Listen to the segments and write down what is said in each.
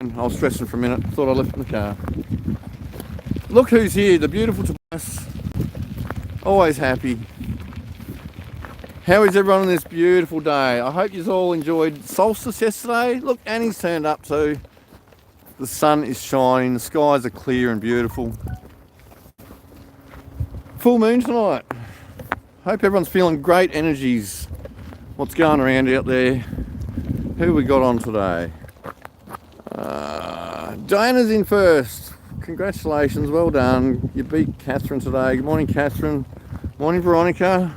I was stressing for a minute. Thought I left in the car. Look who's here, the beautiful Tobias. Always happy. How is everyone on this beautiful day? I hope you all enjoyed solstice yesterday. Look, Annie's turned up too. The sun is shining, the skies are clear and beautiful. Full moon tonight. Hope everyone's feeling great energies. What's going around out there? Who we got on today? Diana's in first. Congratulations, well done. You beat Catherine today. Good morning, Catherine. Morning, Veronica.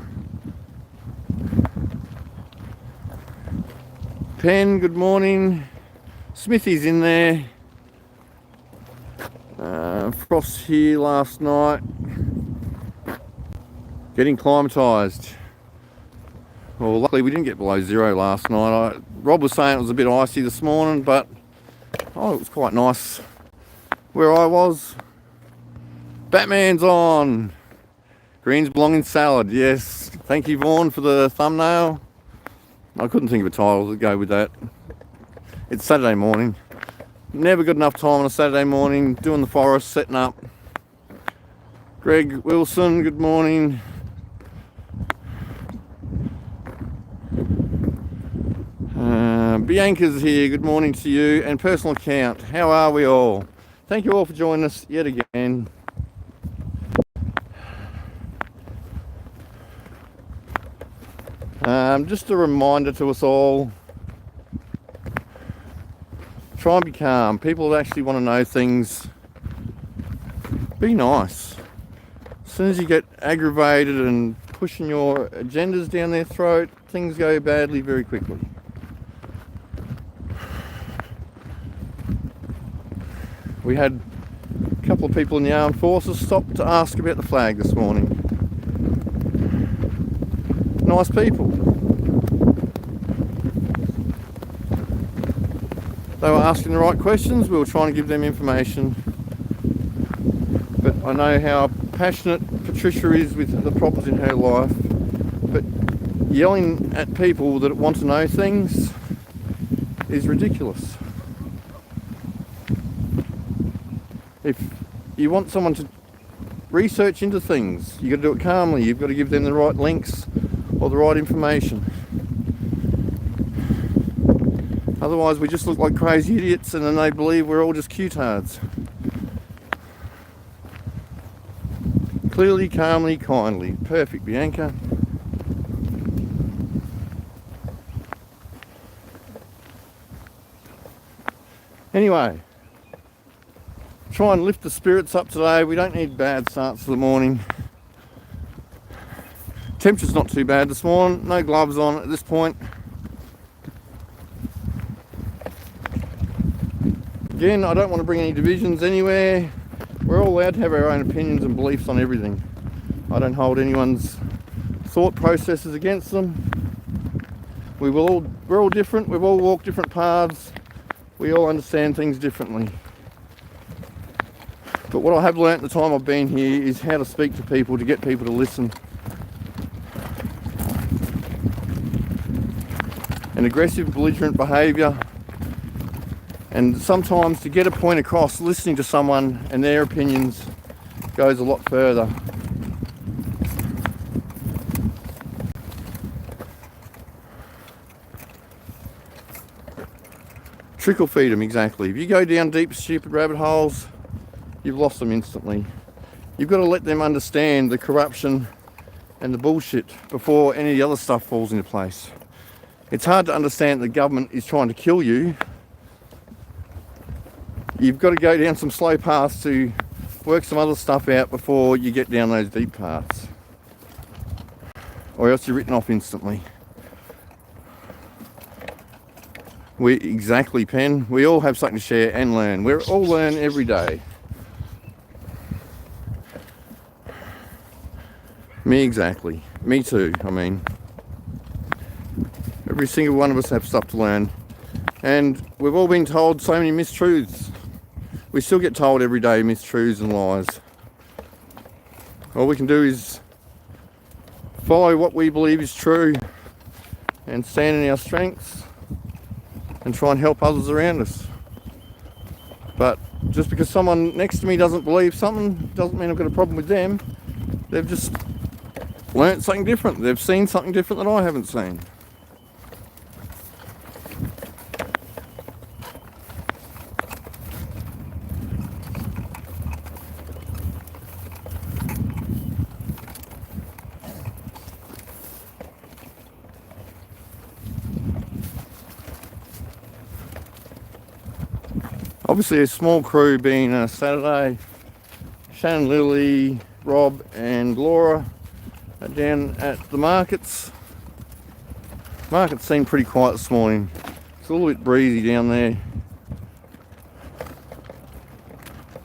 Pen, good morning. Smithy's in there. Frost here last night. Getting climatised. Well, luckily we didn't get below zero last night. Rob was saying it was a bit icy this morning, but it was quite nice where I was. Batman's on. Greens belong in salad, yes. Thank you, Vaughan, for the thumbnail. I couldn't think of a title to go with that. It's Saturday morning. Never got enough time on a Saturday morning, doing the forest, setting up. Greg Wilson, good morning. Bianca's here, good morning to you. And personal account, how are we all? Thank you all for joining us yet again. Just a reminder to us all, try and be calm. People that actually want to know things, be nice. As soon as you get aggravated and pushing your agendas down their throat, things go badly very quickly. We had a couple of people in the armed forces stop to ask about the flag this morning. Nice people. They were asking the right questions, we were trying to give them information. But I know how passionate Patricia is with the problems in her life. But yelling at people that want to know things is ridiculous. If you want someone to research into things, you've got to do it calmly. You've got to give them the right links or the right information. Otherwise we just look like crazy idiots and then they believe we're all just cutards. Clearly, calmly, kindly. Perfect, Bianca. Anyway, try and lift the spirits up today. We don't need bad starts to the morning. Temperature's not too bad this morning. No gloves on at this point. Again, I don't want to bring any divisions anywhere. We're all allowed to have our own opinions and beliefs on everything. I don't hold anyone's thought processes against them. We're all different. We've all walked different paths. We all understand things differently. But what I have learnt the time I've been here is how to speak to people, to get people to listen. And aggressive, belligerent behaviour, and sometimes to get a point across, listening to someone and their opinions goes a lot further. Trickle feed them, exactly. If you go down deep, stupid rabbit holes, you've lost them instantly. You've got to let them understand the corruption and the bullshit before any of the other stuff falls into place. It's hard to understand the government is trying to kill you. You've got to go down some slow paths to work some other stuff out before you get down those deep paths. Or else you're written off instantly. Exactly, Pen. We all have something to share and learn. We all learn every day. Me exactly. Me too, I mean. Every single one of us have stuff to learn. And we've all been told so many mistruths. We still get told every day mistruths and lies. All we can do is follow what we believe is true and stand in our strengths and try and help others around us. But just because someone next to me doesn't believe something doesn't mean I've got a problem with them. They've just learnt something different. They've seen something different that I haven't seen. Obviously a small crew being a Saturday. Shannon, Lily, Rob and Laura are down at the markets. Markets seem pretty quiet this morning. It's a little bit breezy down there.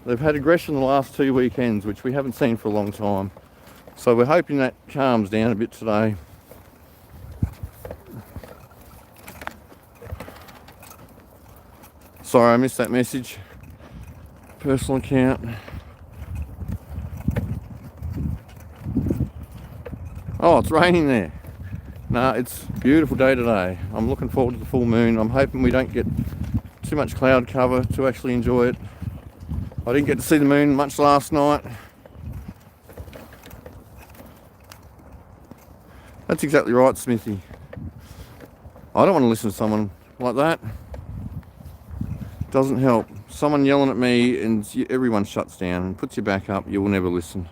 They've had aggression the last 2 weekends, which we haven't seen for a long time. So we're hoping that calms down a bit today. Sorry, I missed that message. Personal account. Oh, it's raining there. No, it's a beautiful day today. I'm looking forward to the full moon. I'm hoping we don't get too much cloud cover to actually enjoy it. I didn't get to see the moon much last night. That's exactly right, Smithy. I don't want to listen to someone like that. Doesn't help. Someone yelling at me and everyone shuts down and puts your back up. You will never listen.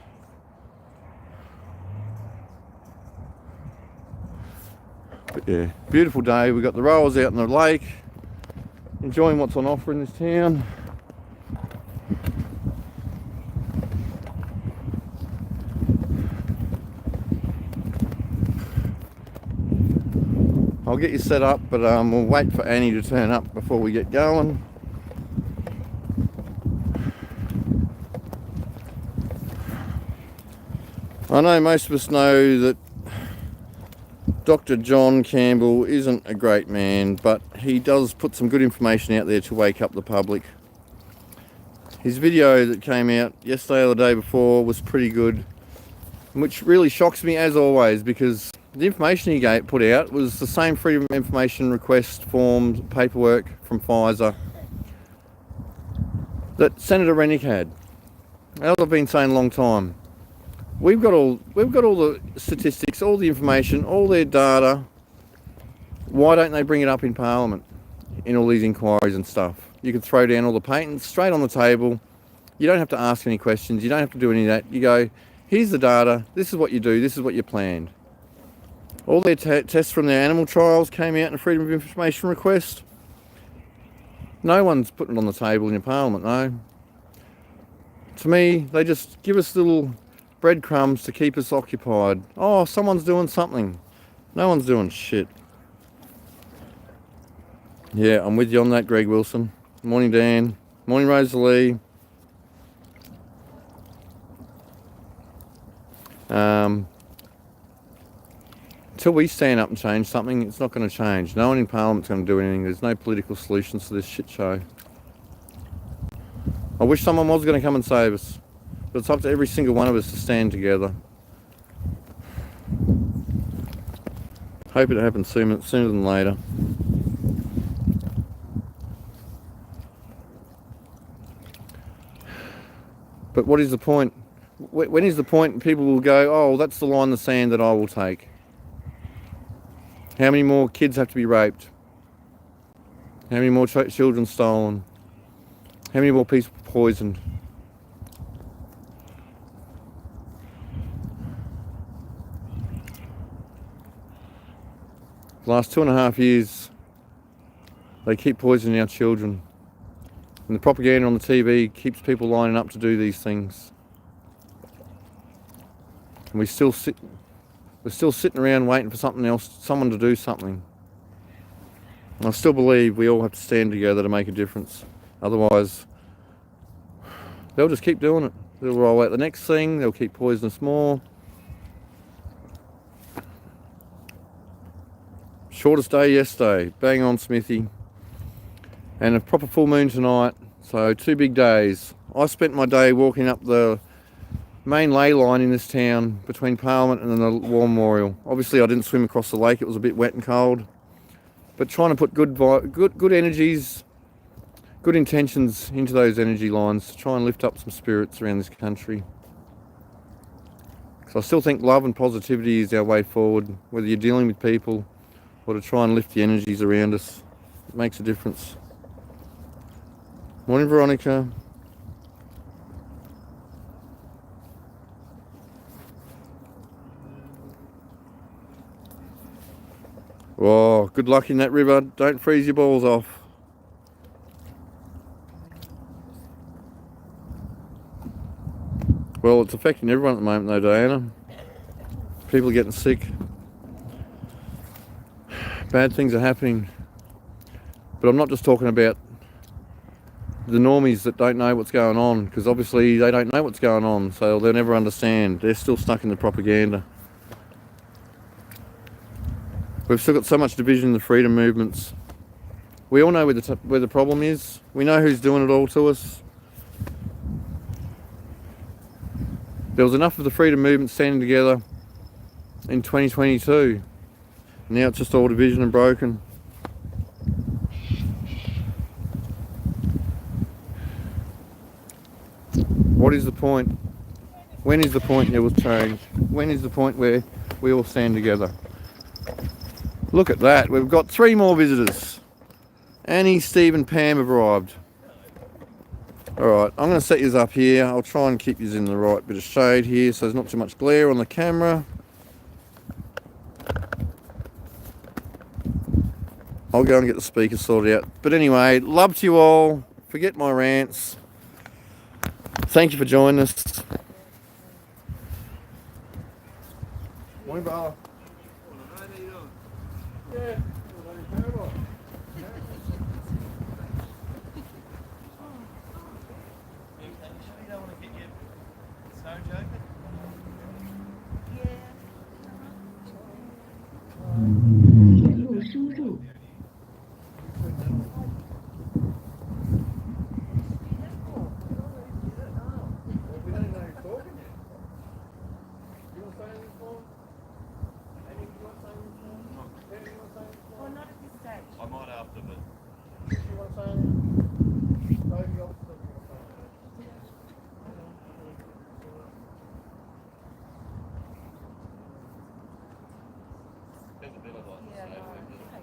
But yeah, beautiful day. We've got the rowers out in the lake, enjoying what's on offer in this town. I'll get you set up, but we'll wait for Annie to turn up before we get going. I know most of us know that Dr. John Campbell isn't a great man, but he does put some good information out there to wake up the public. His video that came out yesterday or the day before was pretty good, which really shocks me as always, because the information he put out was the same Freedom of Information request forms, paperwork from Pfizer that Senator Rennick had. As I've been saying a long time, we've got all the statistics, all the information, all their data. Why don't they bring it up in Parliament in all these inquiries and stuff? You can throw down all the patents straight on the table. You don't have to ask any questions. You don't have to do any of that. You go, here's the data. This is what you do. This is what you planned. All their tests from their animal trials came out in a Freedom of Information request. No one's putting it on the table in your Parliament, no. To me, they just give us little breadcrumbs to keep us occupied. Oh, someone's doing something. No one's doing shit. Yeah, I'm with you on that, Greg Wilson. Morning, Dan. Morning, Rosalie. Until we stand up and change something, it's not going to change. No one in Parliament's going to do anything. There's no political solutions to this shit show. I wish someone was going to come and save us. But it's up to every single one of us to stand together. Hope it happens sooner than later. But what is the point? When is the point people will go, oh, that's the line in the sand that I will take? How many more kids have to be raped? How many more children stolen? How many more people poisoned? The last 2.5 years, they keep poisoning our children. And the propaganda on the TV keeps people lining up to do these things. And we're still sitting around waiting for something else, someone to do something. And I still believe we all have to stand together to make a difference. Otherwise, they'll just keep doing it. They'll roll out the next thing, they'll keep poisoning us more. Shortest day yesterday, bang on Smithy. And a proper full moon tonight, so 2 big days. I spent my day walking up the main ley line in this town between Parliament and the War Memorial. Obviously I didn't swim across the lake, it was a bit wet and cold. But trying to put good energies good intentions into those energy lines to try and lift up some spirits around this country. So I still think love and positivity is our way forward, whether you're dealing with people or to try and lift the energies around us. It makes a difference. Morning, Veronica. Oh, good luck in that river. Don't freeze your balls off. Well, it's affecting everyone at the moment though, Diana. People are getting sick. Bad things are happening. But I'm not just talking about the normies that don't know what's going on, because obviously they don't know what's going on, so they'll never understand. They're still stuck in the propaganda. We've still got so much division in the freedom movements. We all know where the problem is. We know who's doing it all to us. There was enough of the freedom movement standing together in 2022. Now it's just all division and broken. What is the point? When is the point there will change? When is the point where we all stand together? Look at that. We've got 3 more visitors. Annie, Steve and Pam have arrived. Alright, I'm going to set yous up here. I'll try and keep yous in the right bit of shade here so there's not too much glare on the camera. I'll go and get the speakers sorted out. But anyway, love to you all. Forget my rants. Thank you for joining us. Morning, Bala. Yeah. I might after, but there's a bit of like the same.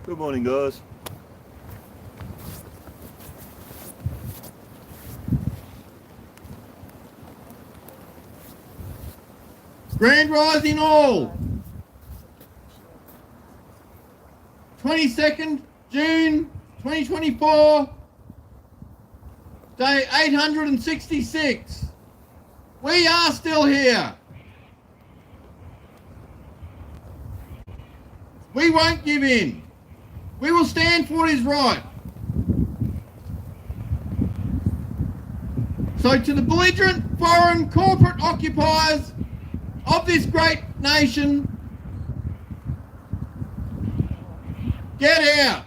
Good morning, guys. Grand Rising all! 22nd June 2024, day 866. We are still here. We won't give in. We will stand for what is right. So to the belligerent foreign corporate occupiers of this great nation, get out.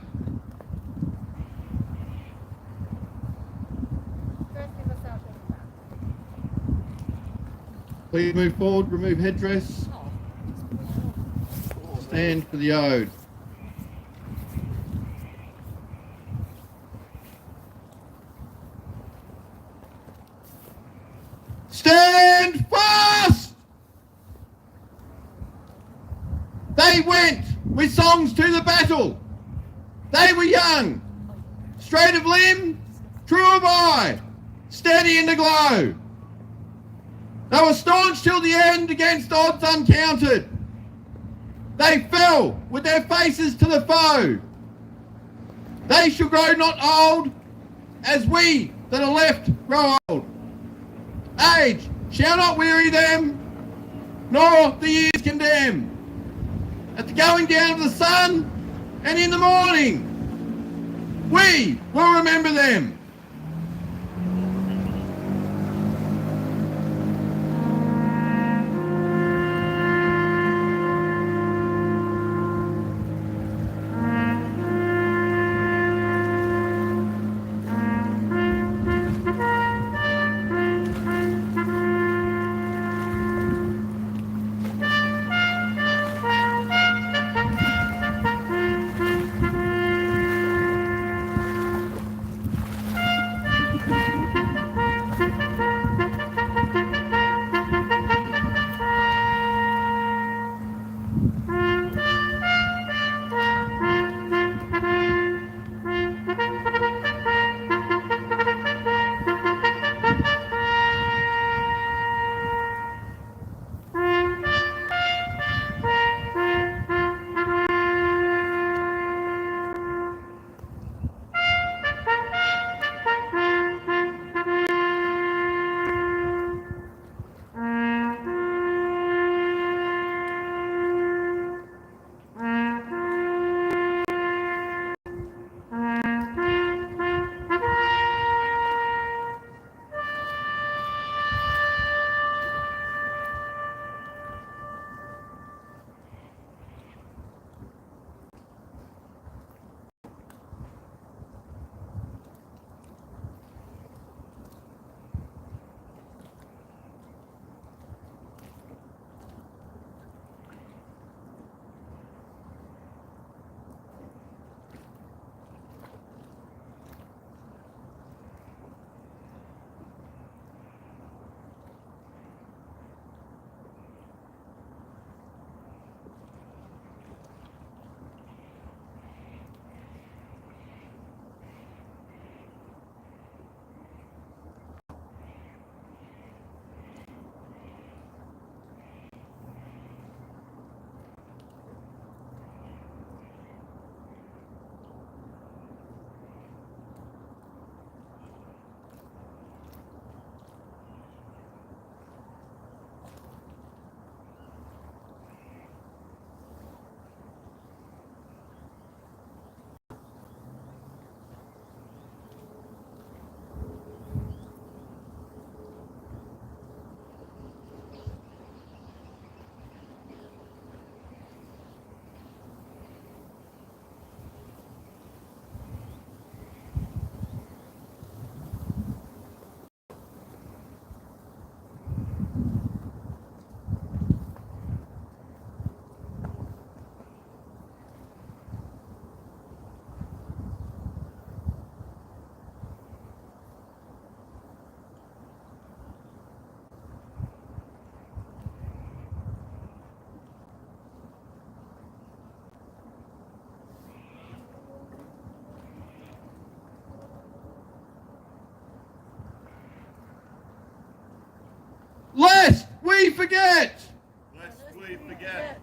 Please move forward, remove headdress. Stand for the ode. Stand fast! They went with songs to the battle. They were young, straight of limb, true of eye, steady in the glow. They were staunch till the end against odds uncounted. They fell with their faces to the foe. They shall grow not old, as we that are left grow old. Age shall not weary them, nor the years condemn. At the going down of the sun and in the morning, we will remember them. Lest we forget. Lest we forget.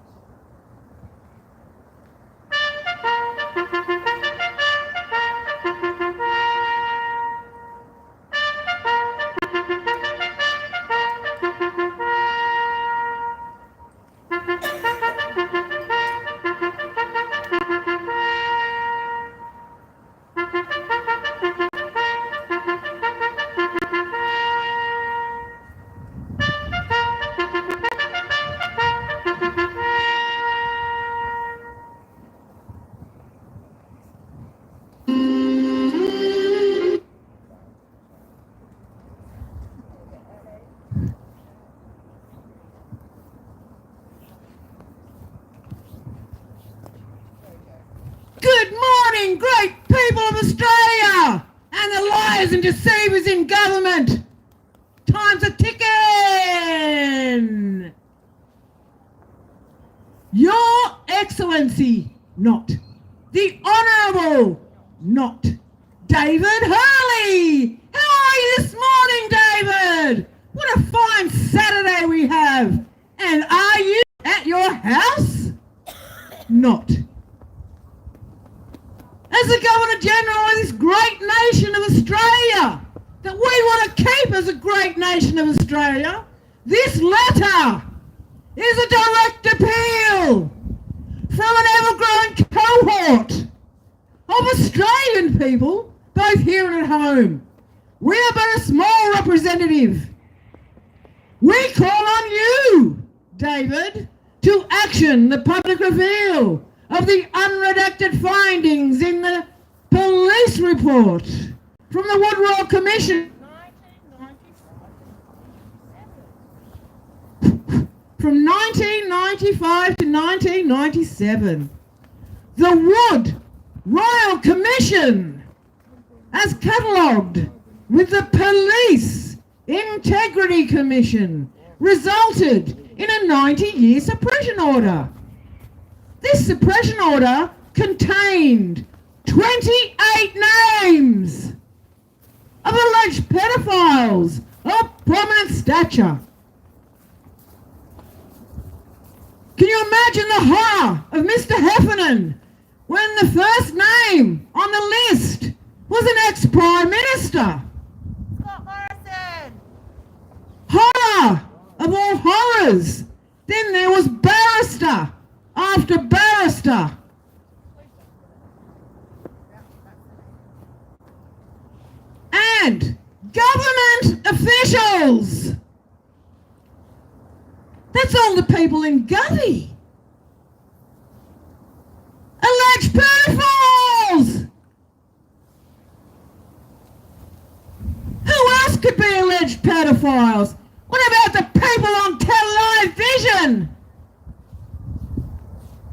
Good morning, great people of Australia and the liars and deceivers in government. Time's a ticking. Your Excellency, not. The Honourable, not. David Hurley. How are you this morning, David? What a fine Saturday we have. And are you at your house? Not. As the Governor-General of this great nation of Australia, that we want to keep as a great nation of Australia, this letter is a direct appeal from an ever-growing cohort of Australian people, both here and at home. We are but a small representative. We call on you, David, to action the public reveal of the unredacted findings in the police report from the Woodrow Commission from 1995 to 1997. The Wood Royal Commission, as catalogued with the Police Integrity Commission, resulted in a 90-year suppression order. This suppression order contained 28 names of alleged pedophiles of prominent stature. Can you imagine the horror of Mr. Heffernan when the first name on the list was an ex-Prime Minister? Scott Morrison! Horror of all horrors. Then there was barrister after barrister. And government officials. That's all the people in Govey. Alleged pedophiles. Who else could be alleged pedophiles? What about the people on television?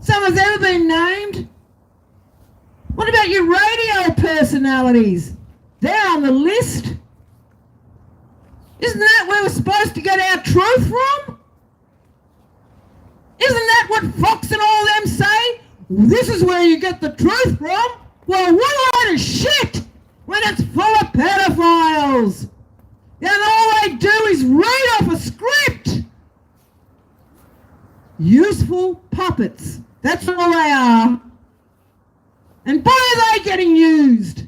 Someone's ever been named? What about your radio personalities? They're on the list. Isn't that where we're supposed to get our truth from? Isn't that what Fox and all them say? This is where you get the truth from? Well, what a load of shit when it's full of pedophiles. And all they do is read off a script. Useful puppets. That's all they are. And boy are they getting used.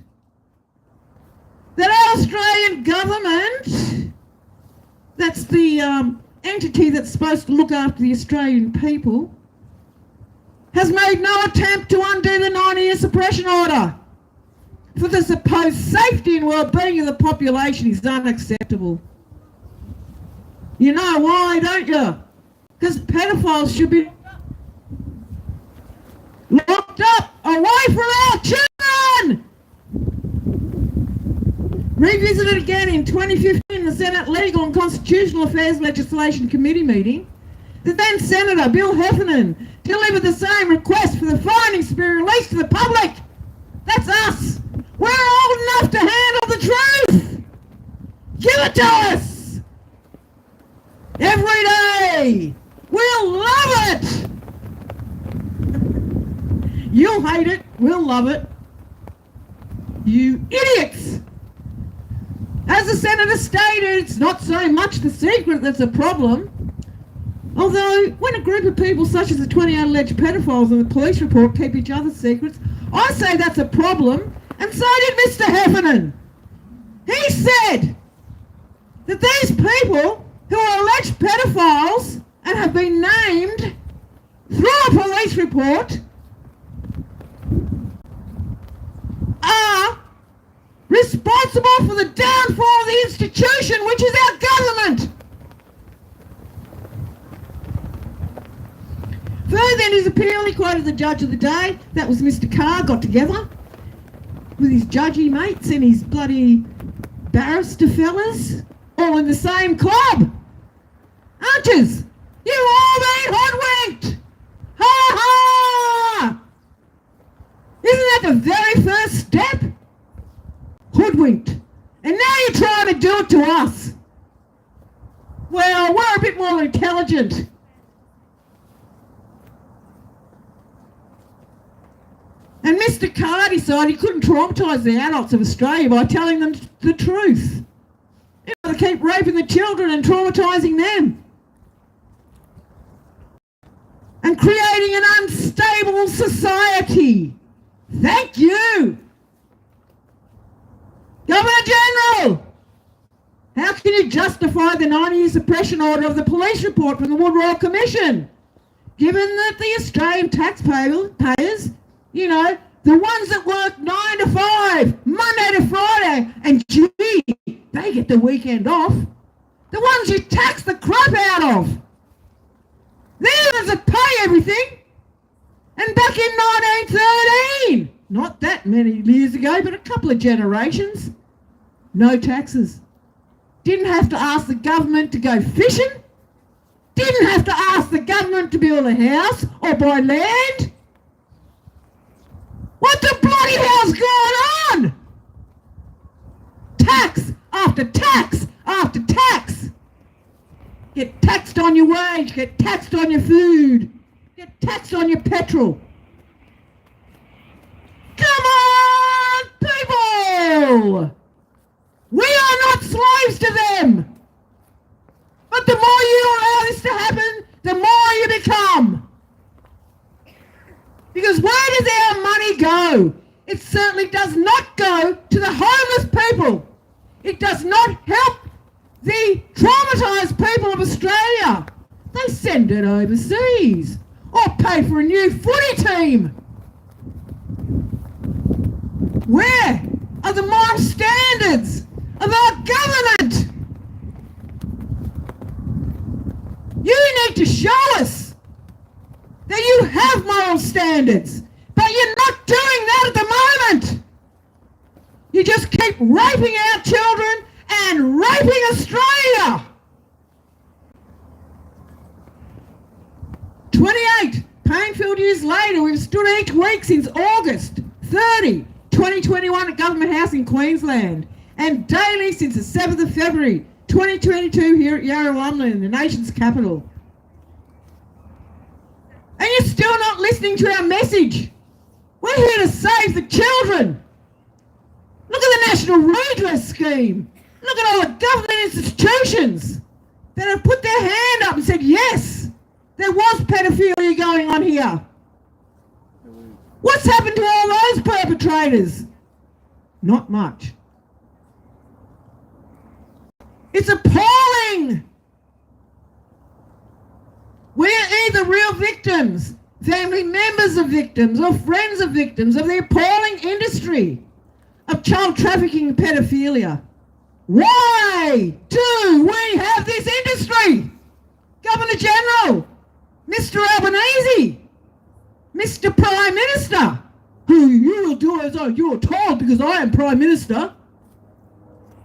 That Australian government, that's the entity that's supposed to look after the Australian people, has made no attempt to undo the 90-year suppression order. For the supposed safety and well-being of the population is unacceptable. You know why, don't you? Because pedophiles should be locked up away from our children! Revisited again in 2015 in the Senate Legal and Constitutional Affairs Legislation Committee meeting, the then Senator Bill Heffernan delivered the same request for the findings to be released to the public. That's us. We're old enough to handle the truth. Give it to us. Every day. We'll love it. You'll hate it. We'll love it. You idiots. As the Senator stated, it's not so much the secret that's a problem. Although, when a group of people such as the 28 alleged pedophiles in the police report keep each other's secrets, I say that's a problem, and so did Mr. Heffernan. He said that these people who are alleged pedophiles and have been named through a police report are responsible for the downfall of the institution, which is our government. Further in his appeal, he quoted the judge of the day, that was Mr. Carr, got together with his judgy mates and his bloody barrister fellas, all in the same club. Aren't yous? You've all been hoodwinked! Ha ha! Isn't that to us. Well, we're a bit more intelligent. And Mr. Carr decided he couldn't traumatise the adults of Australia by telling them the truth. He's got to keep raping the children and traumatising them. And creating an unstable society. Thank you. Governor General, how can you justify the 90-year suppression order of the police report from the Wood Royal Commission, given that the Australian taxpayers, you know, the ones that work 9 to 5, Monday to Friday, and gee, they get the weekend off. The ones you tax the crap out of. They're the ones that pay everything. And back in 1913, not that many years ago, but a couple of generations, no taxes. Didn't have to ask the government to go fishing. Didn't have to ask the government to build a house or buy land. What the bloody hell's going on? Tax after tax after tax. Get taxed on your wage, get taxed on your food, get taxed on your petrol. Come on, people! We are not slaves to them. But the more you allow this to happen, the more you become. Because where does our money go? It certainly does not go to the homeless people. It does not help the traumatised people of Australia. They send it overseas or pay for a new footy team. Where are the moral standards of our government? You need to show us that you have moral standards, but you're not doing that at the moment. You just keep raping our children and raping Australia. 28 pain-filled years later, we've stood each week since August 30, 2021 at Government House in Queensland, and daily since the 7th of February 2022 here at Yarrawonga, the nation's capital. And you're still not listening to our message. We're here to save the children. Look at the National Redress Scheme. Look at all the government institutions that have put their hand up and said, yes, there was pedophilia going on here. What's happened to all those perpetrators? Not much. It's appalling. We're either real victims, family members of victims, or friends of victims of the appalling industry of child trafficking and pedophilia. Why do we have this industry? Governor General, Mr. Albanese, Mr. Prime Minister, who you will do as you're told because I am Prime Minister.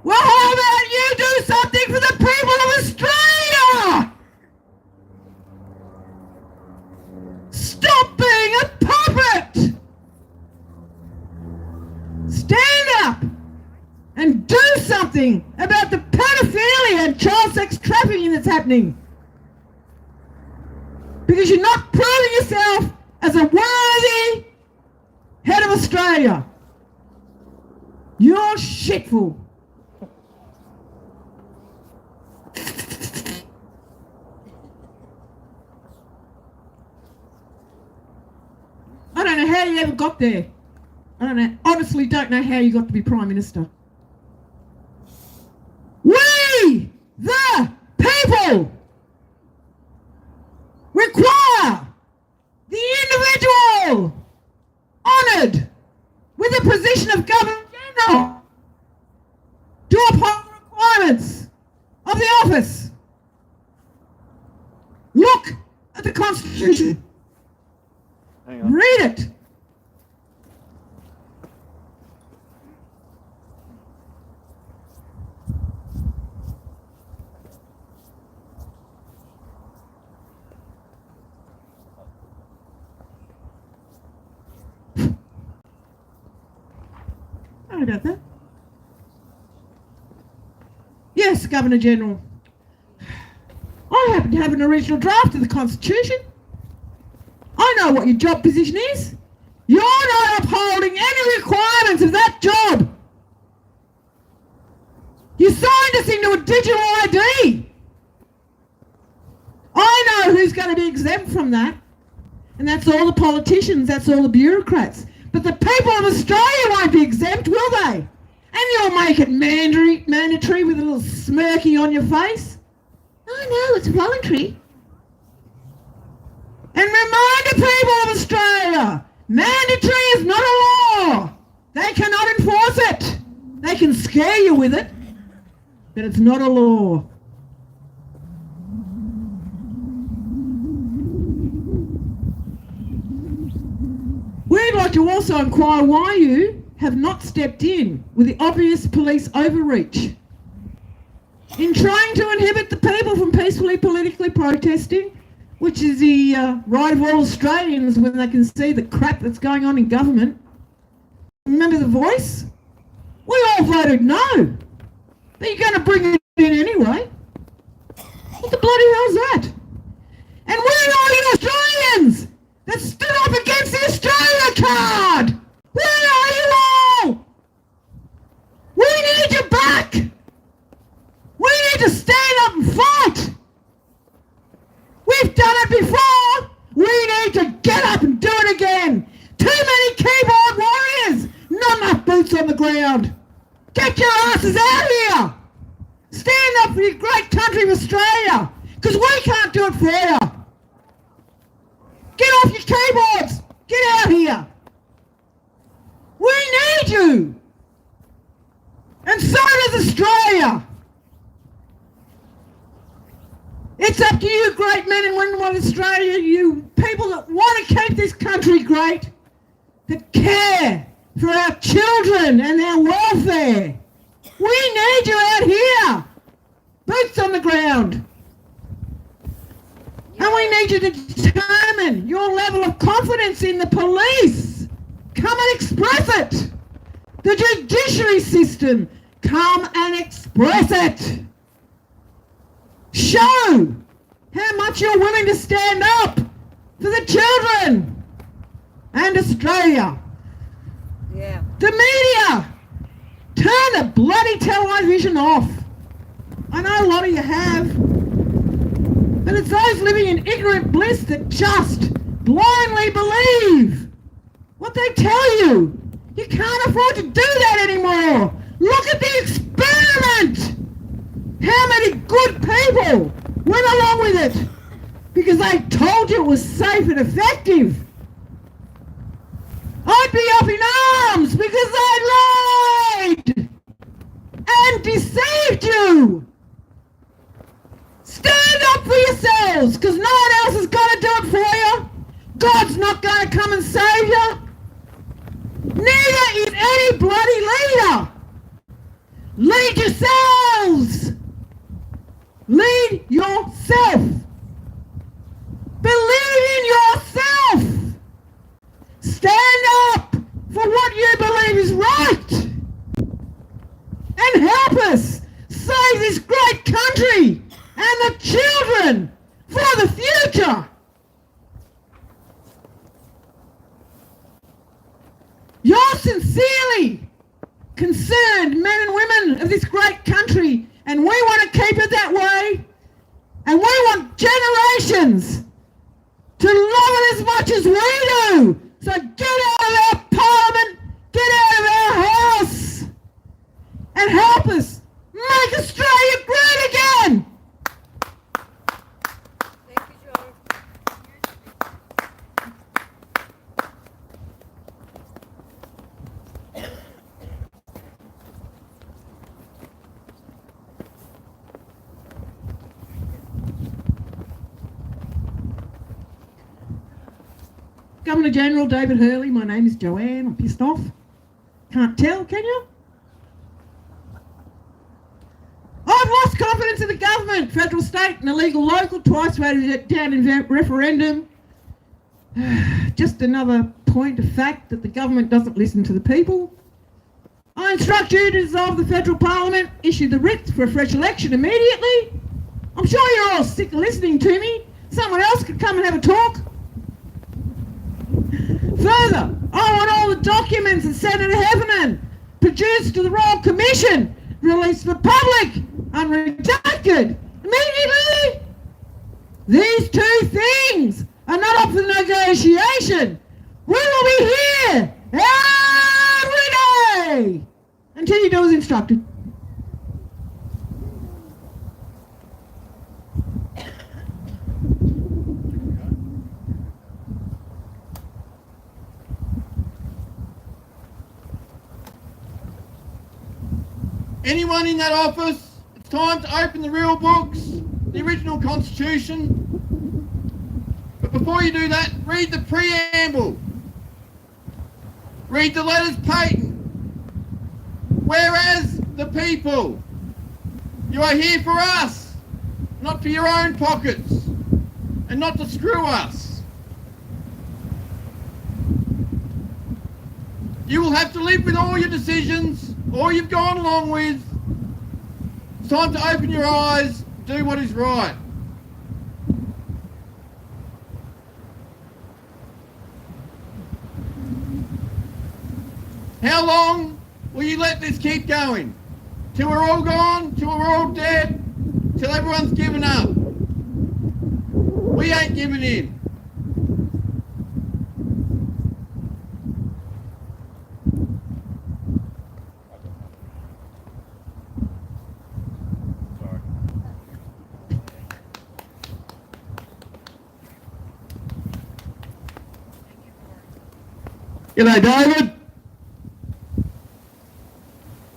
Well, how about you do something for the people of Australia? Stop being a puppet! Stand up and do something about the pedophilia and child sex trafficking that's happening. Because you're not proving yourself as a worthy head of Australia. You're shitful. I don't know how you ever got there. I don't know. Honestly, don't know how you got to be Prime Minister. We, the people, require the individual honoured with the position of Governor General to uphold the requirements of the office. Look at the Constitution. Hang on. Read it. Sorry about that. Yeah, Governor General, I happen to have an original draft of the Constitution. I know what your job position is. You're not upholding any requirements of that job. You signed us into a digital ID. I know who's going to be exempt from that. And that's all the politicians, that's all the bureaucrats. But the people of Australia won't be exempt, will they? And you'll make it mandatory with a little smirky on your face. Oh no, it's voluntary. And remind the people of Australia, mandatory is not a law. They cannot enforce it. They can scare you with it, but it's not a law. We'd like to also inquire why you have not stepped in with the obvious police overreach in trying to inhibit the people from peacefully politically protesting, which is the right of all Australians when they can see the crap that's going on in government. Remember the voice? We all voted no. But you're going to bring it in anyway. What the bloody hell's that? And where are you Australians that stood up against the Australia card? Where are you all? We need you back. We need to stand up and fight. We've done it before. We need to get up and do it again. Too many keyboard warriors. Not enough boots on the ground. Get your asses out here. Stand up for your great country of Australia. Because we can't do it for you. Get off your keyboards. Get out here. We need you. And so does Australia. It's up to you, great men and women of Australia, you people that want to keep this country great, that care for our children and their welfare. We need you out here. Boots on the ground. And we need you to determine your level of confidence in the police. Come and express it. The judiciary system, come and express it. Show how much you're willing to stand up for the children and Australia. Yeah. The media, turn the bloody television off. I know a lot of you have, but it's those living in ignorant bliss that just blindly believe what they tell you. You can't afford to do that anymore. Look at the experiment. How many good people went along with it because they told you it was safe and effective? I'd be up in arms because they lied and deceived you. Stand up for yourselves because no one else is going to do it for you. God's not going to come and save you. Neither is any bloody leader. Lead yourselves. Lead yourself. Believe in yourself. Stand up for what you believe is right. And help us save this great country and the children for the future. You're sincerely concerned men and women of this great country, and we want to keep it that way. And we want generations to love it as much as we do. So get out of our parliament, get out of our house, and help us make Australia great again. Thank you, George. Governor General David Hurley, my name is Joanne. I'm pissed off. Can't tell, can you? I've lost confidence in the government, federal, state and illegal local, twice voted it down in referendum. Just another point of fact that the government doesn't listen to the people. I instruct you to dissolve the federal parliament, issue the writ for a fresh election immediately. I'm sure you're all sick of listening to me. Someone else could come and have a talk. Further, I want all the documents that Senator Heffernan produced to the Royal Commission released to the public, unredacted, immediately. These two things are not up for negotiation. We will be here every day until you do as instructed. Anyone in that office, it's time to open the real books, the original Constitution. But before you do that, read the preamble. Read the letters patent. Whereas the people, you are here for us, not for your own pockets, and not to screw us. You will have to live with all your decisions, all you've gone along with. It's time to open your eyes, do what is right. How long will you let this keep going? Till we're all gone? Till we're all dead? Till everyone's given up? We ain't giving in. G'day, David.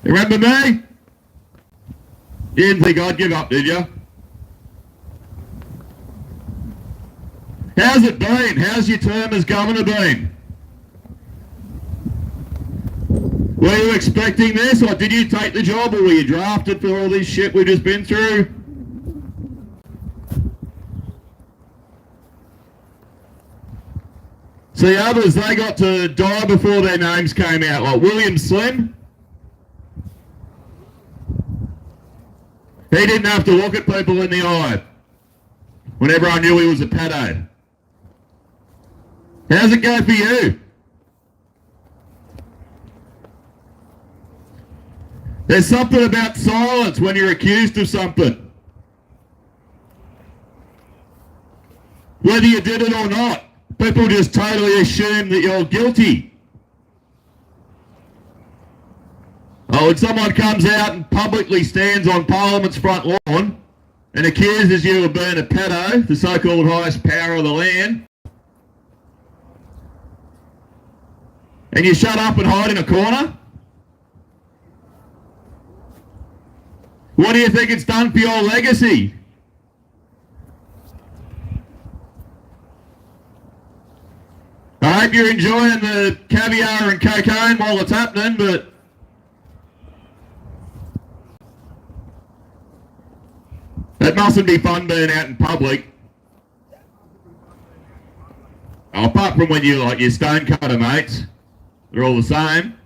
You remember me? You didn't think I'd give up, did you? How's it been? How's your term as governor been? Were you expecting this, or did you take the job, or were you drafted for all this shit we've just been through? See, others, they got to die before their names came out, like William Slim. He didn't have to look at people in the eye when everyone knew he was a pedo. How's it go for you? There's something about silence when you're accused of something. Whether you did it or not, people just totally assume that you're guilty. Oh, when someone comes out and publicly stands on Parliament's front lawn and accuses you of being a pedo, the so-called highest power of the land, and you shut up and hide in a corner? What do you think it's done for your legacy? I hope you're enjoying the caviar and cocaine while it's happening, but it mustn't be fun being out in public. Oh, apart from when you like your stonecutter mates, they're all the same.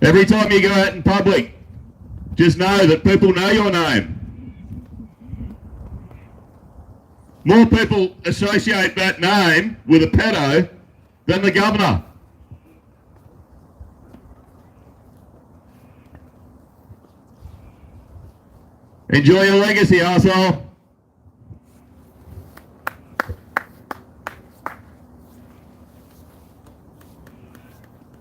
Every time you go out in public, just know that people know your name. More people associate that name with a pedo than the governor. Enjoy your legacy, arsehole.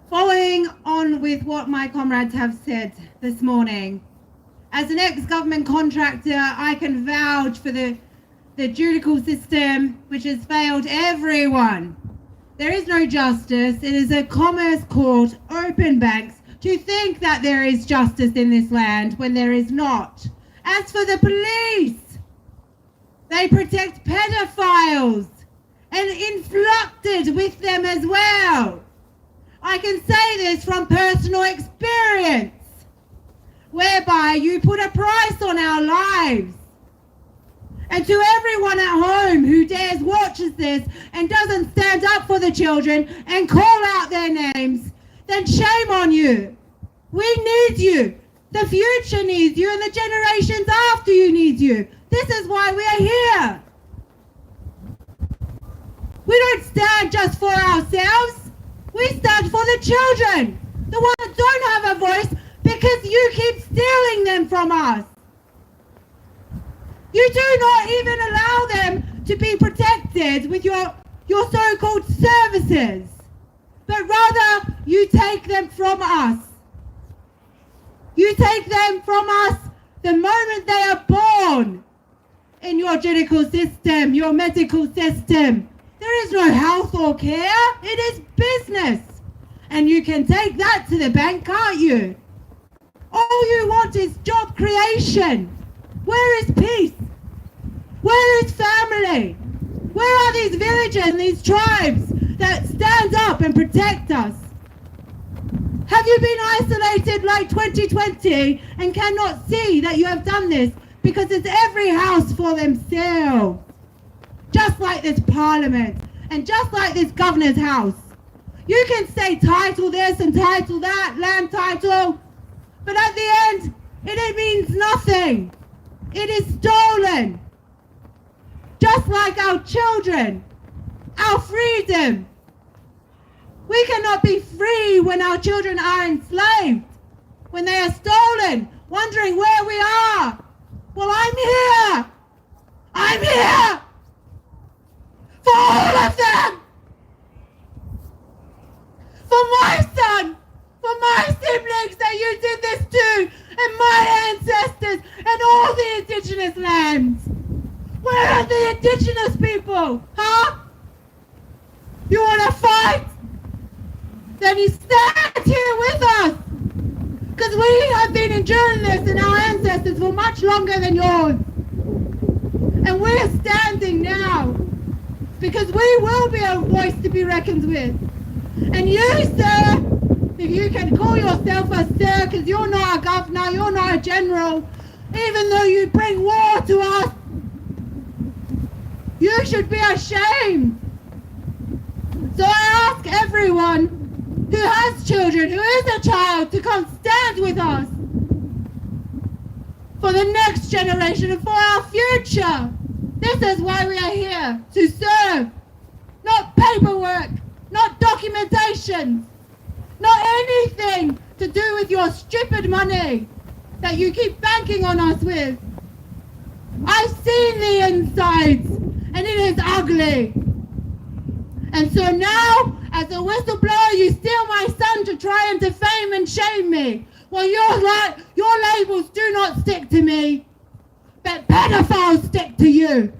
Following on with what my comrades have said this morning, as an ex-government contractor, I can vouch for the judicial system, which has failed everyone. There is no justice. It is a commerce court, open banks, to think that there is justice in this land when there is not. As for the police, they protect pedophiles and influcted with them as well. I can say this from personal experience, whereby you put a price on our lives. And to everyone at home who dares watches this and doesn't stand up for the children and call out their names, then shame on you. We need you. The future needs you, and the generations after you need you. This is why we are here. We don't stand just for ourselves. We stand for the children, the ones that don't have a voice because you keep stealing them from us. You do not even allow them to be protected with your so-called services, but rather you take them from us. You take them from us the moment they are born in your judicial system, your medical system. There is no health or care. It is business. And you can take that to the bank, can't you? All you want is job creation. Where is peace? Where is family? Where are these villages and these tribes that stand up and protect us? Have you been isolated like 2020 and cannot see that you have done this because it's every house for themselves? Just like this parliament and just like this governor's house. You can say title this and title that, land title, but at the end, it means nothing. It is stolen. Just like our children, our freedom. We cannot be free when our children are enslaved, when they are stolen, wondering where we are. Well, I'm here. I'm here for all of them. For my son, for my siblings that you did this to, and my ancestors, and all the indigenous lands. Where are the indigenous people, huh? You want to fight? Then you stand here with us. Because we have been enduring this and our ancestors for much longer than yours. And we're standing now. Because we will be a voice to be reckoned with. And you, sir, if you can call yourself a sir, because you're not a governor, you're not a general, even though you bring war to us, you should be ashamed. So I ask everyone who has children, who is a child, to come stand with us for the next generation and for our future. This is why we are here, to serve. Not paperwork, not documentation, not anything to do with your stupid money that you keep banking on us with. I've seen the insides, and it is ugly. And so now, as a whistleblower, you steal my son to try and defame and shame me. Well, your labels do not stick to me, but pedophiles stick to you.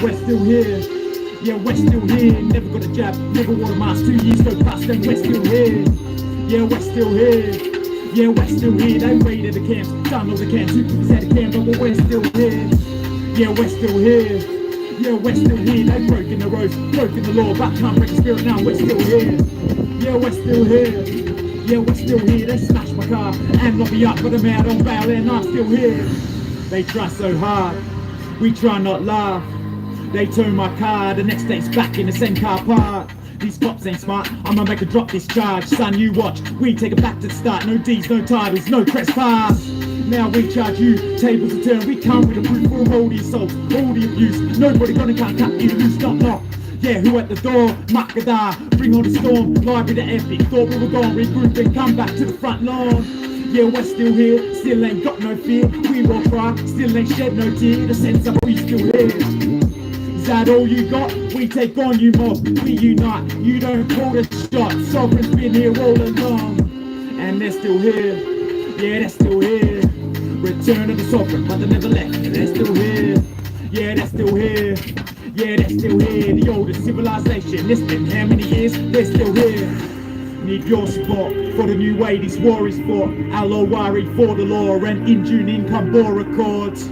We're still here. Yeah, we're still here. Never got a jab, never wore a mask. 2 years go past and we're still here. Yeah, we're still here. Yeah, we're still here. They raided the camps, done all the camps. You can say the camp, but we're still here. Yeah, we're still here. Yeah, we're still here. They've broken the roads, broken the law, but can't break the spirit now. We're still here. Yeah, we're still here. Yeah, we're still here. They smashed my car and locked me up, but I'm out on bail and I'm still here. They try so hard, we try not laugh. They turn my car, the next day it's back in the same car park. These cops ain't smart, I'ma make a drop this charge. Son, you watch, we take it back to the start. No D's, no titles, no trespass. Now we charge you, tables are turned. We come with a proof for all the assaults, all the abuse. Nobody gonna cut you loose, not knock. Yeah, who at the door? Makada, bring on the storm. Library to epic, thought we were gone, regroup and come back to the front lawn. Yeah, we're still here, still ain't got no fear. We will cry, still ain't shed no tear. The sense of we still here. Is that all you got? We take on you mob, we unite. You don't call the shots. Sovereign's been here all along, and they're still here. Yeah, they're still here. Return of the sovereign, but they never left. They're still here. Yeah, they're still here. Yeah, they're still here. The oldest civilization. It's been how many years? They're still here. Need your support for the new way these war is fought. Our worry for the law and in June income bore accords.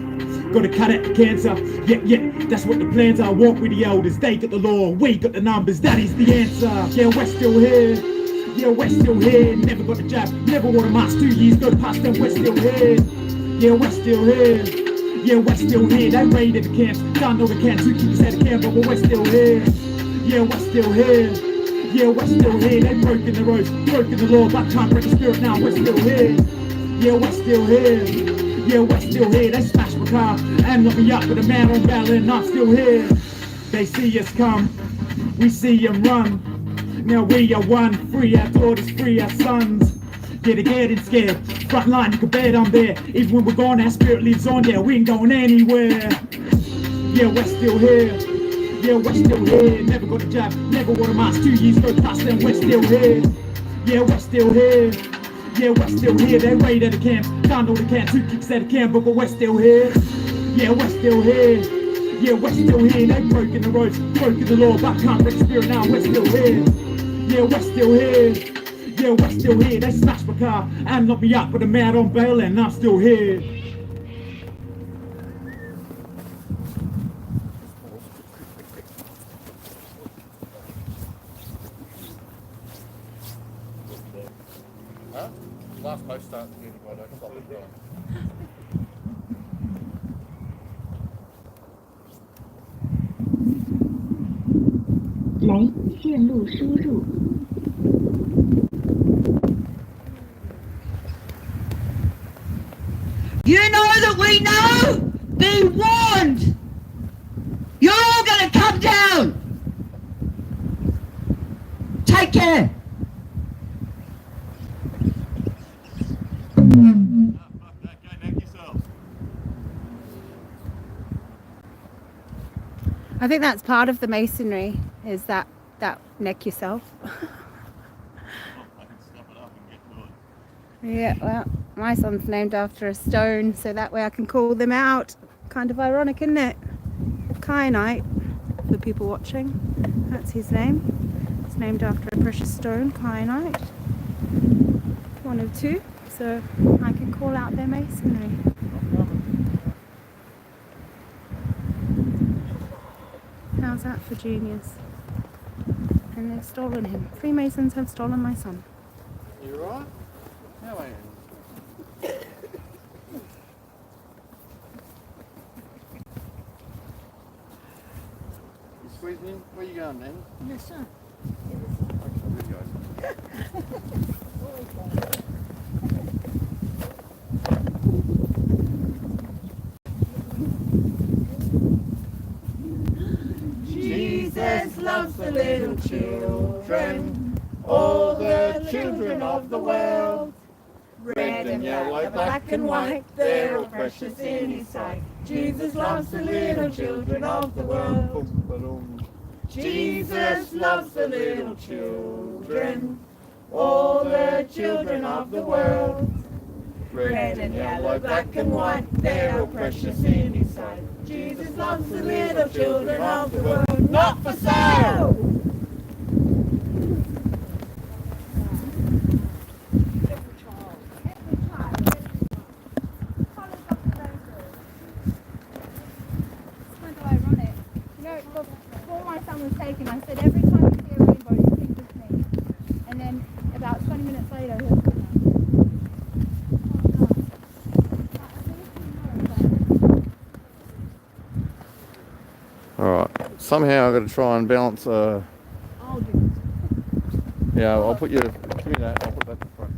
Gotta cut out the cancer. Yeah, that's what the plans are. Walk with the elders, they got the law, we got the numbers, that is the answer. Yeah, we're still here. Yeah, we're still here. Never got the jab, never wore a mask. 2 years go past and we're still here. Yeah, we're still here. Yeah, we're still here. They raided the camps, done all the camps. Who keep us out of camp, but we're still here. Yeah, we're still here. Yeah, we're still here. They've broken the roads, broken the law, but can't break the spirit now. We're still here. Yeah, we're still here. Yeah, we're still here. They smashed my car and locked me up with a man on bail, and I'm still here. They see us come, we see them run. Now we are one, free our daughters, free our sons. Yeah, they're getting scared. Front line, you can bet I'm there. Even when we're gone, our spirit lives on. Yeah, we ain't going anywhere. Yeah, we're still here. Yeah, we're still here. Never got a job, never wore a mask. 2 years go past and we're still here. Yeah, we're still here. Yeah, we're still here. They raided the camps, found all the camps. Who kicks out the camp, but we're still here. Yeah, we're still here. Yeah, we're still here. They've broken the roads, broken the law, but can't break the spirit now. We're still here. Yeah, we're still here. Yeah, we're still here. They smashed my car and locked me up with a man on bail, and I'm still here. Huh? Last post starts again, if I don't stop it going. 来，线路输入。 You know that we know? Be warned! You're all gonna come down! Take care! I think that's part of the masonry, is that neck yourself. Yeah, well, my son's named after a stone, so that way I can call them out. Kind of ironic, isn't it? Kyanite, for people watching, that's his name. It's named after a precious stone, kyanite. One of two, so I can call out their masonry. How's that for genius? And they've stolen him. Freemasons have stolen my son. You right? How are you? You squeezing in? Where you going, Nan? Yes, sir. Okay, there you Jesus loves the little children, all the children of the world. Red and yellow, black and white, they're all precious in his sight. Jesus loves the little children of the world. Jesus loves the little children, all the children of the world. Red and yellow, black and white, they're all precious in his sight. Jesus loves the little children of the world. Not for sale! Before my son was taken, I said every time you see a rainbow, you think of me. And then about 20 minutes later, he was Alright, somehow I've got to try and balance I'll do it. yeah, I'll put you, give me that, I'll put that in front.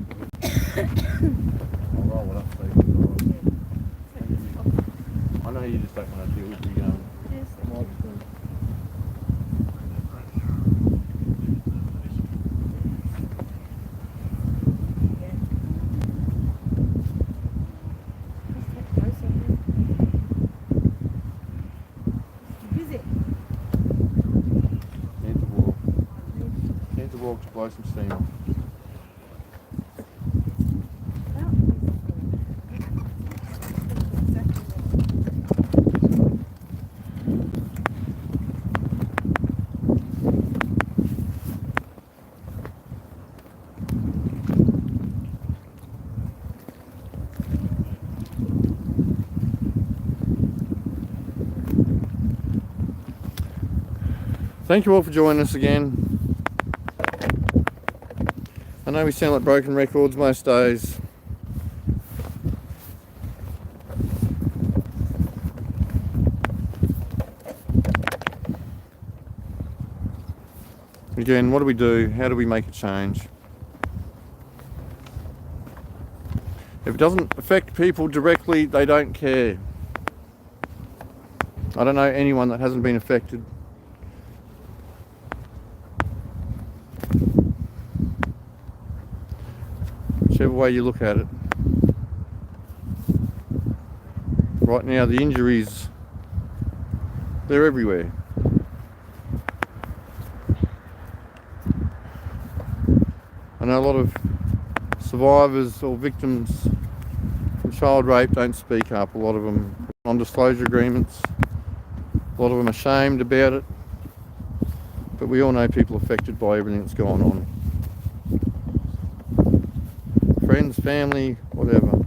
I'll roll it up so you can I know you just don't want to deal with me going. some steam off. Thank you all for joining us again. I know we sound like broken records most days. Again, what do we do? How do we make a change? If it doesn't affect people directly, they don't care. I don't know anyone that hasn't been affected. Whichever way you look at it. Right now the injuries, they're everywhere. I know a lot of survivors or victims from child rape don't speak up. A lot of them non-disclosure agreements. A lot of them are ashamed about it. But we all know people affected by everything that's gone on. Friends, family, whatever.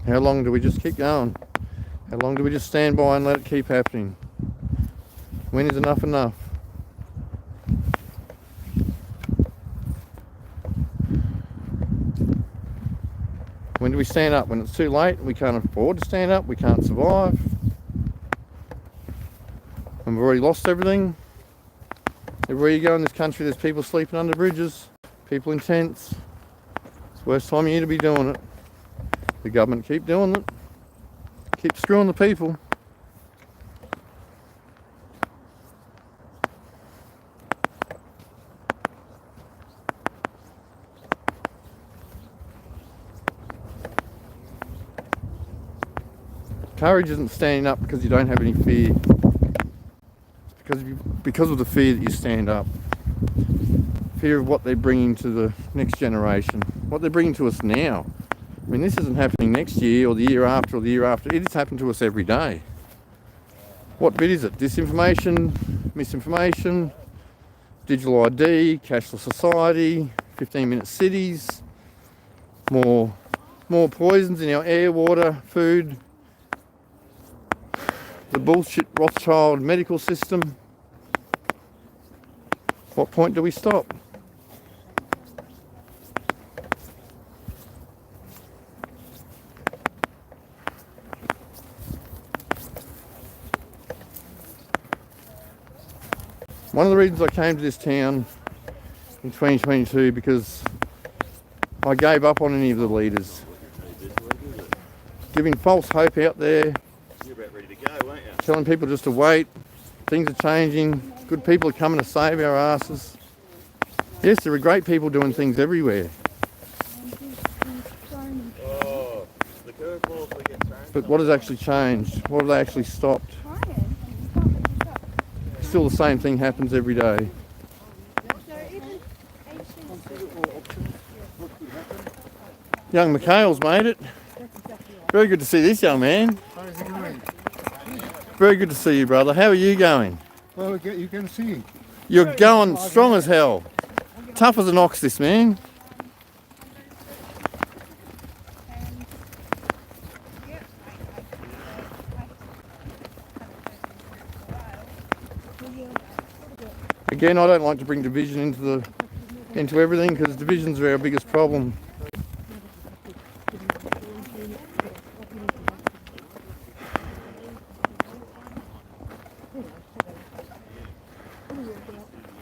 How long do we just keep going? How long do we just stand by and let it keep happening? When is enough enough? When do we stand up? When it's too late, we can't afford to stand up, we can't survive. When we've already lost everything. Everywhere you go in this country, there's people sleeping under bridges, people in tents. It's the worst time of year to be doing it. The government keep doing it. Keep screwing the people. Courage isn't standing up because you don't have any fear. It's because of the fear that you stand up. Fear of what they're bringing to the next generation. What they're bringing to us now. I mean, this isn't happening next year or the year after or the year after. It is happening to us every day. What bit is it? Disinformation, misinformation, digital ID, cashless society, 15-minute cities, more poisons in our air, water, food, the bullshit Rothschild medical system. What point do we stop? One of the reasons I came to this town in 2022 because I gave up on any of the leaders. Giving false hope out there. You're about ready to go, weren't you? Telling people just to wait. Things are changing. Good people are coming to save our asses. Yes, there are great people doing things everywhere. Oh, the curveballs we get thrown. But what has actually changed? What have they actually stopped? Still the same thing happens every day. Young McHale's made it. Very good to see this young man. How's it going? Very good to see you, brother. How are you going? Well, you can see. You're going strong as hell. Tough as an ox, this man. Again, I don't like to bring division into everything because divisions are our biggest problem.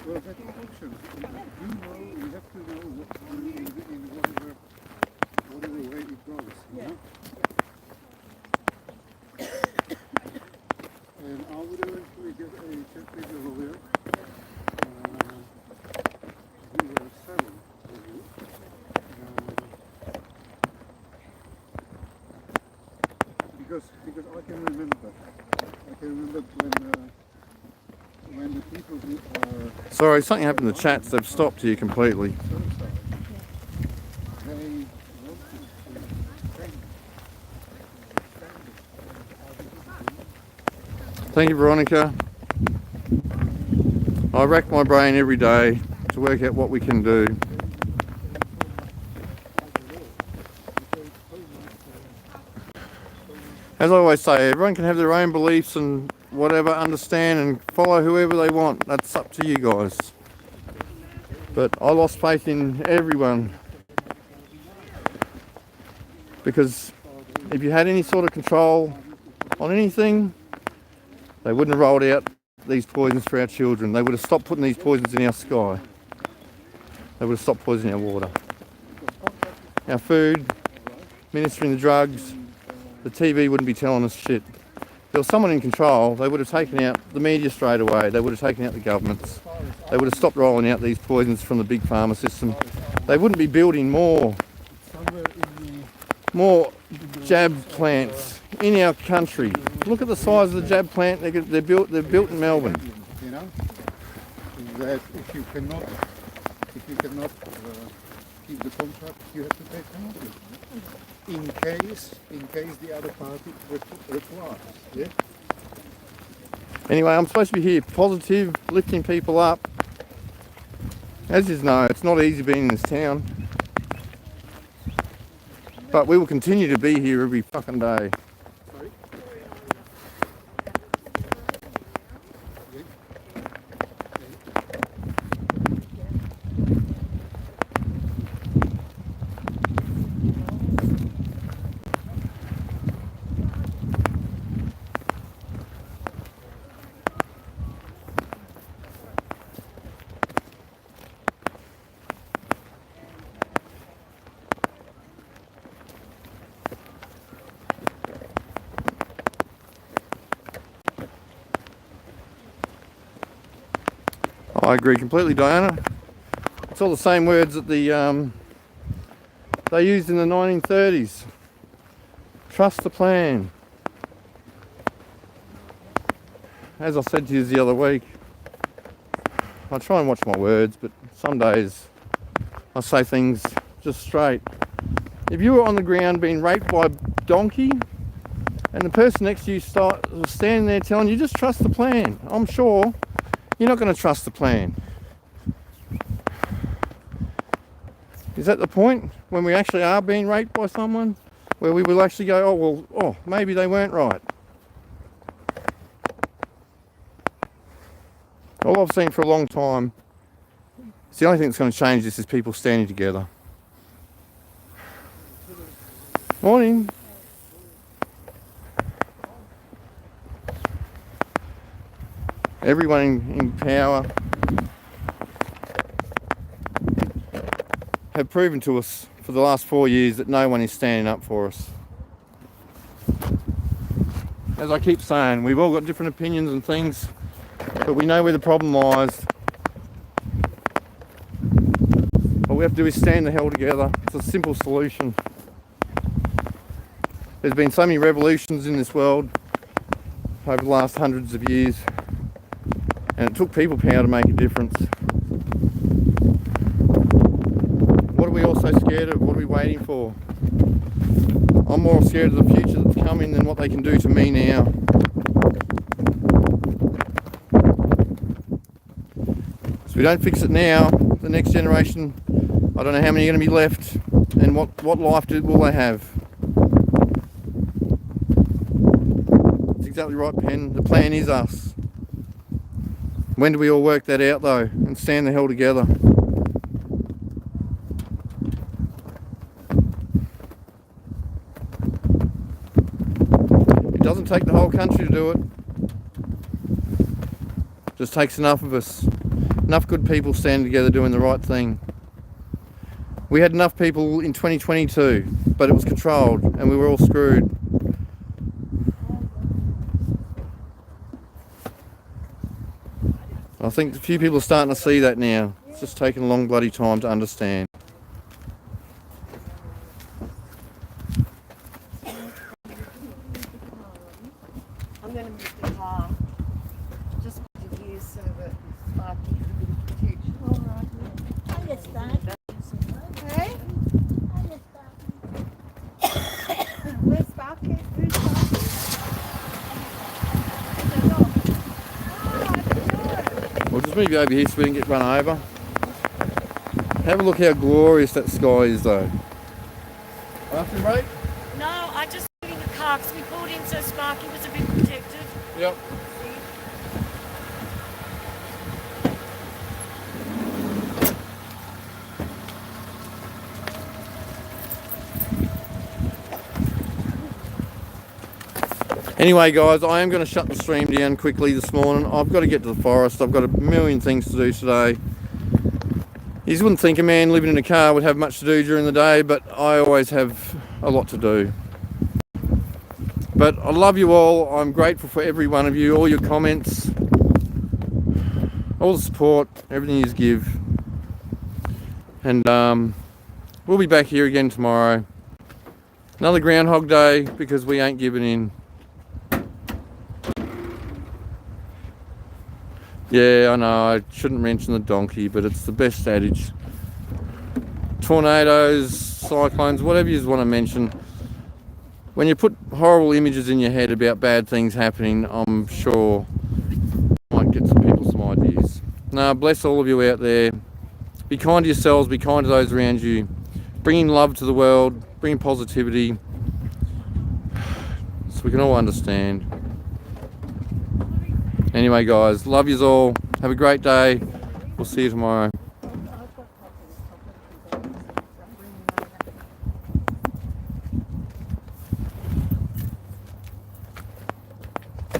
Well, that's an option. You have to know in whatever way it goes. Yeah. And I would eventually get a temperature lawyer. We were 7 of you. Because I can remember. I can remember when the people who are Sorry, something happened in the chats. They've stopped here completely. suicide, they want to train. Thank you, Veronica. I rack my brain every day to work out what we can do. As I always say, everyone can have their own beliefs and whatever, understand and follow whoever they want. That's up to you guys. But I lost faith in everyone, because if you had any sort of control on anything, they wouldn't have rolled out these poisons for our children. They would have stopped putting these poisons in our sky. They would have stopped poisoning our water, our food, ministering the drugs. The TV wouldn't be telling us shit. If there was someone in control, they would have taken out the media straight away. They would have taken out the governments. They would have stopped rolling out these poisons from the big pharma system. They wouldn't be building more jab plants in our country. Look at the size of the jab plant they're built in Melbourne. You know, that if you cannot keep the contract, you have to pay penalty. In case the other party requires. Yeah. Anyway, I'm supposed to be here positive, lifting people up. As you know, it's not easy being in this town. But we will continue to be here every fucking day. I agree completely, Diana. It's all the same words that they used in the 1930s. Trust the plan. As I said to you the other week, I try and watch my words, but some days I say things just straight. If you were on the ground being raped by a donkey and the person next to you was standing there telling you, just trust the plan, I'm sure you're not going to trust the plan. Is that the point when we actually are being raped by someone? Where we will actually go, maybe they weren't right. All I've seen for a long time, it's the only thing that's going to change this is people standing together. Morning. Everyone in power have proven to us for the last 4 years that no one is standing up for us. As I keep saying, we've all got different opinions and things, but we know where the problem lies. All we have to do is stand the hell together. It's a simple solution. There's been so many revolutions in this world over the last hundreds of years, and it took people power to make a difference. What are we all so scared of? What are we waiting for? I'm more scared of the future that's coming than what they can do to me now. So if we don't fix it now, the next generation, I don't know how many are going to be left, and what life will they have? That's exactly right, Pen. The plan is us. When do we all work that out though and stand the hell together? It doesn't take the whole country to do it. It just takes enough of us. Enough good people standing together doing the right thing. We had enough people in 2022, but it was controlled and we were all screwed. I think a few people are starting to see that now. It's just taken a long bloody time to understand. I'm going to move the car just to you so Let's move you over here so we don't get run over. Have a look how glorious that sky is though. After break? No, I just put in the car because we pulled in so Sparky was a bit protected. Yep. Anyway guys, I am going to shut the stream down quickly this morning. I've got to get to the forest. I've got a million things to do today. You wouldn't think a man living in a car would have much to do during the day, but I always have a lot to do. But I love you all. I'm grateful for every one of you, all your comments, all the support, everything you give. And we'll be back here again tomorrow. Another Groundhog Day because we ain't giving in. Yeah, I know, I shouldn't mention the donkey, but it's the best adage. Tornadoes, cyclones, whatever you want to mention. When you put horrible images in your head about bad things happening, I'm sure you might get some people some ideas. No, bless all of you out there. Be kind to yourselves, be kind to those around you. Bringing love to the world, bringing positivity, so we can all understand. Anyway guys, love yous all. Have a great day. We'll see you tomorrow.